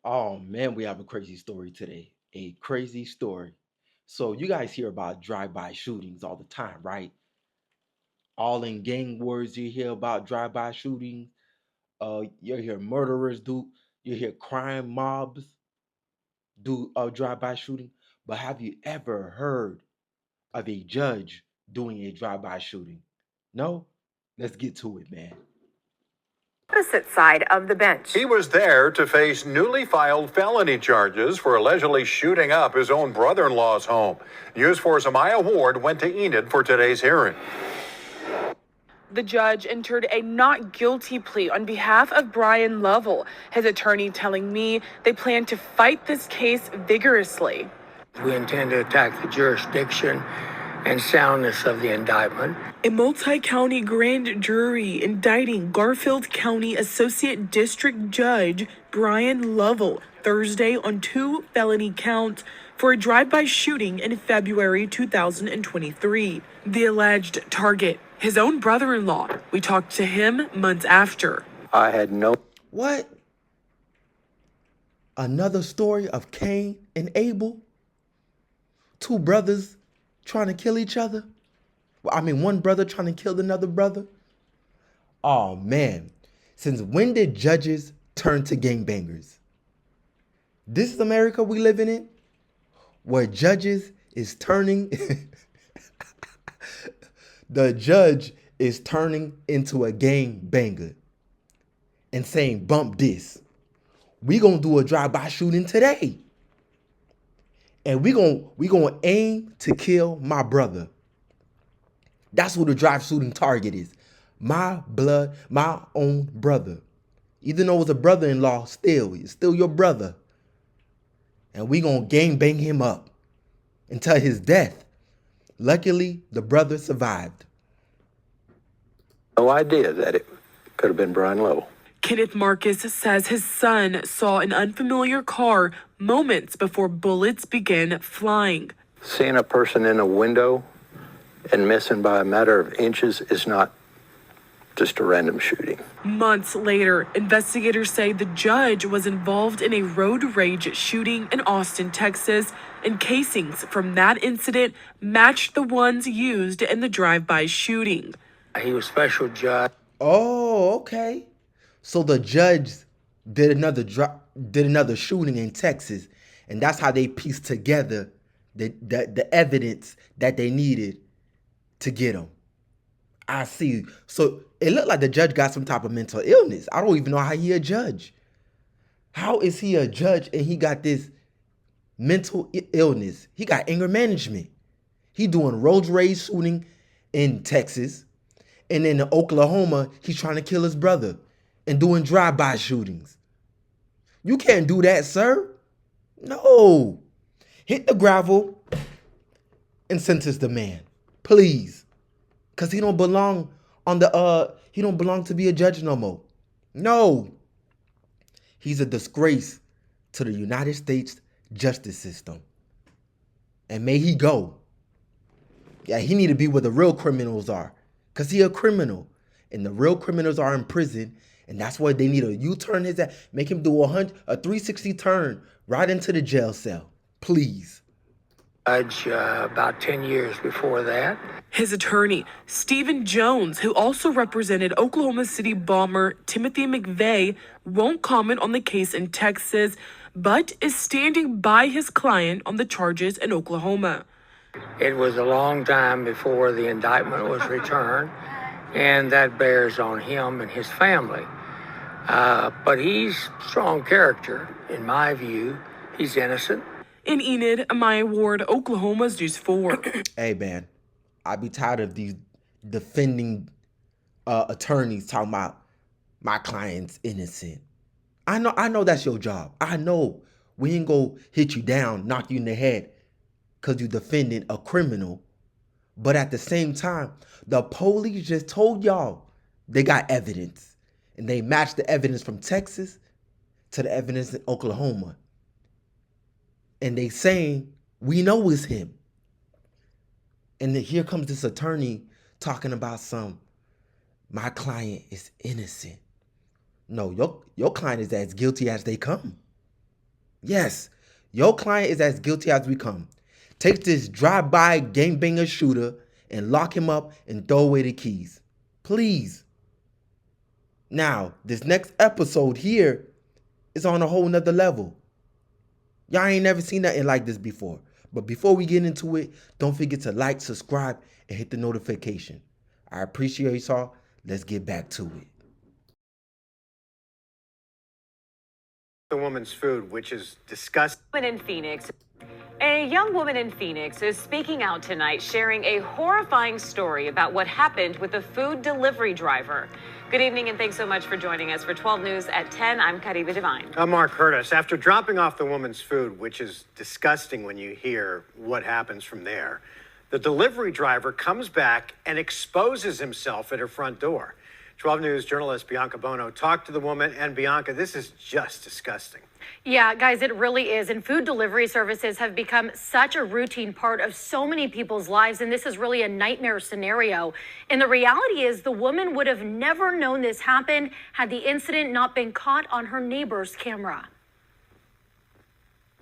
Oh man, we have a crazy story today. A crazy story. So you guys hear about drive-by shootings all the time, right? All in gang wars you hear about drive-by shootings. You hear murderers do. You hear crime mobs do drive-by shooting. But have you ever heard of a judge doing a drive-by shooting? No? Let's get to it, man. Opposite side of the bench. He was there to face newly filed felony charges for allegedly shooting up his own brother-in-law's home. News 4's Amaya Ward went to Enid for today's hearing. The judge entered a not guilty plea on behalf of Brian Lovell, his attorney telling me they plan to fight this case vigorously. We intend to attack the jurisdiction and soundness of the indictment. A multi-county grand jury indicting Garfield County Associate District Judge Brian Lovell Thursday on 2 felony counts for a drive-by shooting in February 2023. The alleged target, his own brother-in-law. We talked to him months after. I had no. What? Another story of Cain and Abel? Two brothers trying to kill each other? One brother trying to kill another brother? Oh man, since when did judges turn to gangbangers? This is America we living in, where judges is turning, the judge is turning into a gangbanger and saying, bump this. We gonna do a drive-by shooting today. And we gonna aim to kill my brother. That's who the drive shooting target is. My blood, my own brother. Even though it's a brother-in-law, it's still your brother. And we gonna gang bang him up until his death. Luckily, the brother survived. No idea that it could have been Brian Lovell. Kenneth Marcus says his son saw an unfamiliar car moments before bullets began flying. Seeing a person in a window and missing by a matter of inches is not just a random shooting. Months later, investigators say the judge was involved in a road rage shooting in Austin, Texas, and casings from that incident matched the ones used in the drive-by shooting. He was special judge. Oh, okay. So the judge did another shooting in Texas, and that's how they pieced together the evidence that they needed to get him. I see. So it looked like the judge got some type of mental illness. I don't even know how he a judge. How is he a judge and he got this mental illness? He got anger management. He doing road rage shooting in Texas, and then in Oklahoma, he's trying to kill his brother and doing drive-by shootings. You can't do that, sir. No. Hit the gravel and sentence the man, please. Cause he don't belong he don't belong to be a judge no more. No. He's a disgrace to the United States justice system. And may he go. Yeah, he need to be where the real criminals are. Cause he a criminal. And the real criminals are in prison. And that's why they need a U-turn his ass. Make him do a 360 turn right into the jail cell. Please. Judge about 10 years before that. His attorney, Stephen Jones, who also represented Oklahoma City bomber Timothy McVeigh, won't comment on the case in Texas, but is standing by his client on the charges in Oklahoma. It was a long time before the indictment was returned, and that bears on him and his family. But he's strong character, in my view. He's innocent. In Enid, Amaya Ward, Oklahoma's News 4. Hey, man, I be tired of these defending attorneys talking about my client's innocent. I know that's your job. I know we ain't gonna hit you down, knock you in the head because you defending a criminal. But at the same time, the police just told y'all they got evidence. And they matched the evidence from Texas to the evidence in Oklahoma. And they saying, we know it's him. And then here comes this attorney talking about my client is innocent. No, your client is as guilty as they come. Yes, your client is as guilty as we come. Take this drive-by gangbanger shooter and lock him up and throw away the keys. Please. Now, this next episode here is on a whole nother level. Y'all ain't never seen nothing like this before. But before we get into it, don't forget to like, subscribe, and hit the notification. I appreciate y'all. Let's get back to it. The woman's food, which is disgusting. In Phoenix. A young woman in Phoenix is speaking out tonight, sharing a horrifying story about what happened with a food delivery driver. Good evening, and thanks so much for joining us for 12 News at 10. I'm Kariba Devine. I'm Mark Curtis. After dropping off the woman's food, which is disgusting when you hear what happens from there, the delivery driver comes back and exposes himself at her front door. 12 News journalist Bianca Bono talked to the woman, and Bianca, this is just disgusting. Yeah, guys, it really is. And food delivery services have become such a routine part of so many people's lives. And this is really a nightmare scenario. And the reality is the woman would have never known this happened had the incident not been caught on her neighbor's camera.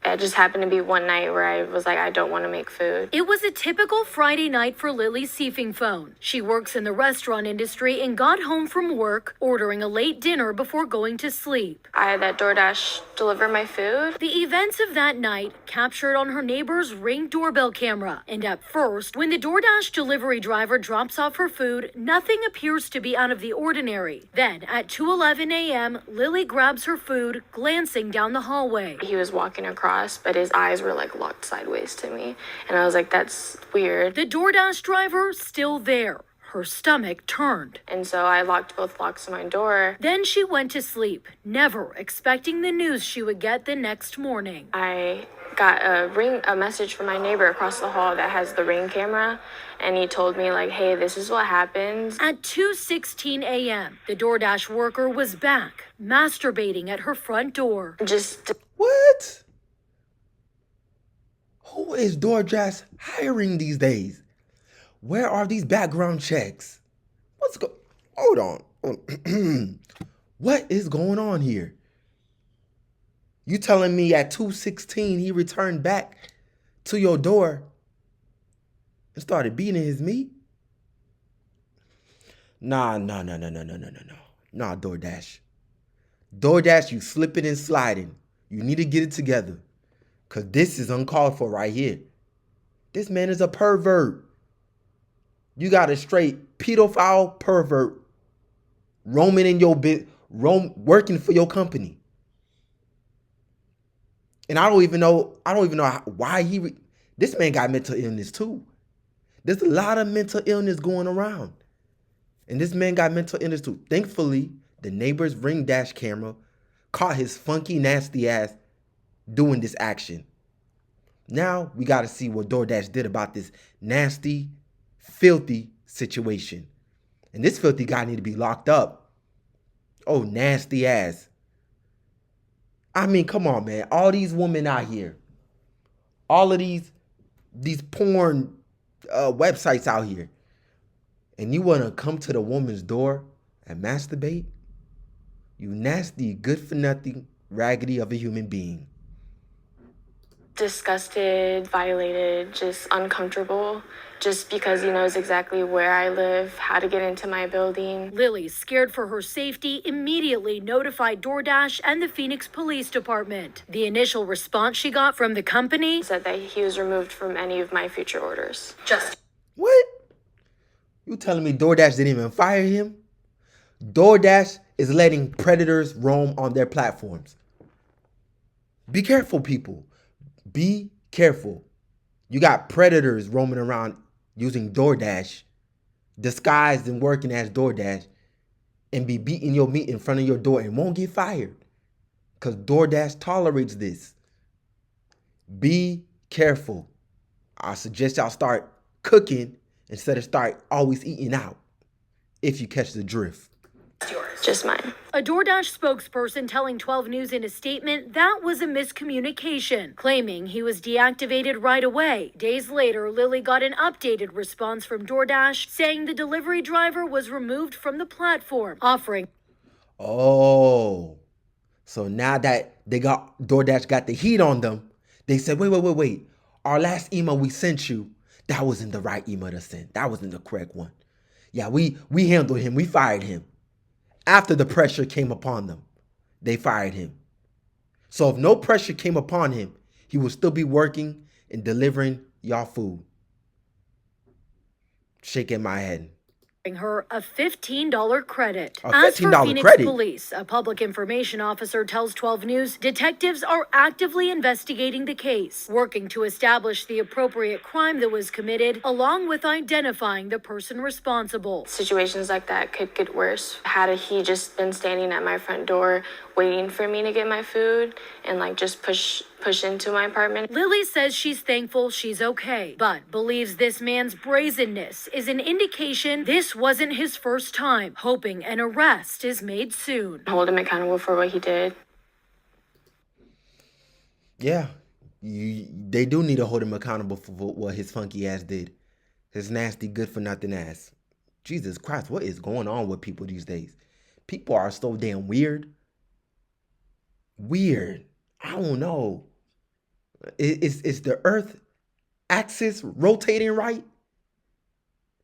It just happened to be one night where I was like, I don't want to make food. It was a typical Friday night for Lily Seefingphone. She works in the restaurant industry and got home from work, ordering a late dinner before going to sleep. I had that DoorDash deliver my food. The events of that night captured on her neighbor's Ring doorbell camera. And at first, when the DoorDash delivery driver drops off her food, nothing appears to be out of the ordinary. Then, at 2:11 a.m., Lily grabs her food, glancing down the hallway. He was walking across, but his eyes were like locked sideways to me. And I was like, that's weird. The DoorDash driver still there. Her stomach turned. And so I locked both locks of my door. Then she went to sleep, never expecting the news she would get the next morning. I got a message from my neighbor across the hall that has the Ring camera. And he told me like, hey, this is what happens. At 2:16 a.m., the DoorDash worker was back, masturbating at her front door. What? Who is DoorDash hiring these days? Where are these background checks? Hold on. What is going on here? You telling me at 2:16 he returned back to your door and started beating his meat? Nah, DoorDash. DoorDash, you slipping and sliding. You need to get it together. Because this is uncalled for right here. This man is a pervert. You got a straight pedophile pervert roaming in your working for your company. And I don't even know why this man got mental illness too. There's a lot of mental illness going around. And this man got mental illness too. Thankfully, the neighbor's Ring dash camera caught his funky, nasty ass doing this action. Now we got to see what DoorDash did about this nasty, filthy situation. And this filthy guy need to be locked up. Oh, nasty ass. I mean, come on, man. All these women out here. All of these porn websites out here. And you want to come to the woman's door and masturbate? You nasty, good-for-nothing, raggedy of a human being. Disgusted, violated, just uncomfortable, just because he knows exactly where I live, how to get into my building. Lily, scared for her safety, immediately notified DoorDash and the Phoenix Police Department. The initial response she got from the company said that he was removed from any of my future orders. What? You telling me DoorDash didn't even fire him? DoorDash is letting predators roam on their platforms. Be careful, people. Be careful. You got predators roaming around using DoorDash, disguised and working as DoorDash, and be beating your meat in front of your door and won't get fired. Because DoorDash tolerates this. Be careful. I suggest y'all start cooking instead of start always eating out, if you catch the drift. Just mine. A DoorDash spokesperson telling 12 News in a statement that was a miscommunication, claiming he was deactivated right away. Days later, Lily got an updated response from DoorDash saying the delivery driver was removed from the platform, offering. Oh, so now that DoorDash got the heat on them. They said, wait. Our last email we sent you, that wasn't the right email to send. That wasn't the correct one. Yeah, we handled him. We fired him. After the pressure came upon them, they fired him. So if no pressure came upon him, he will still be working and delivering y'all food. Shaking my head. Her a $15 credit. A As for $15 Phoenix credit? police, a public information officer tells 12 News detectives are actively investigating the case, working to establish the appropriate crime that was committed, along with identifying the person responsible. Situations like that could get worse. Had he just been standing at my front door waiting for me to get my food and like just push into my apartment. Lily says she's thankful she's okay, but believes this man's brazenness is an indication this wasn't his first time, hoping an arrest is made soon. Hold him accountable for what he did. Yeah, they do need to hold him accountable for what his funky ass did. His nasty, good-for-nothing ass. Jesus Christ, what is going on with people these days? People are so damn weird. Weird. I don't know. Is the Earth axis rotating right?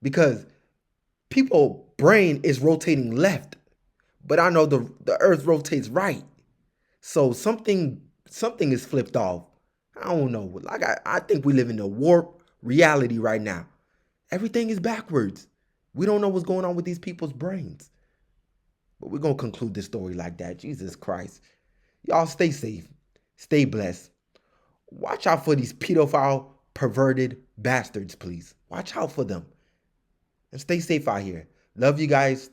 Because people's brain is rotating left, but I know the Earth rotates right. So something is flipped off. I don't know. Like I think we live in a warped reality right now. Everything is backwards. We don't know what's going on with these people's brains. But we're going to conclude this story like that. Jesus Christ. Y'all stay safe. Stay blessed. Watch out for these pedophile, perverted bastards, please. Watch out for them. And stay safe out here. Love you guys.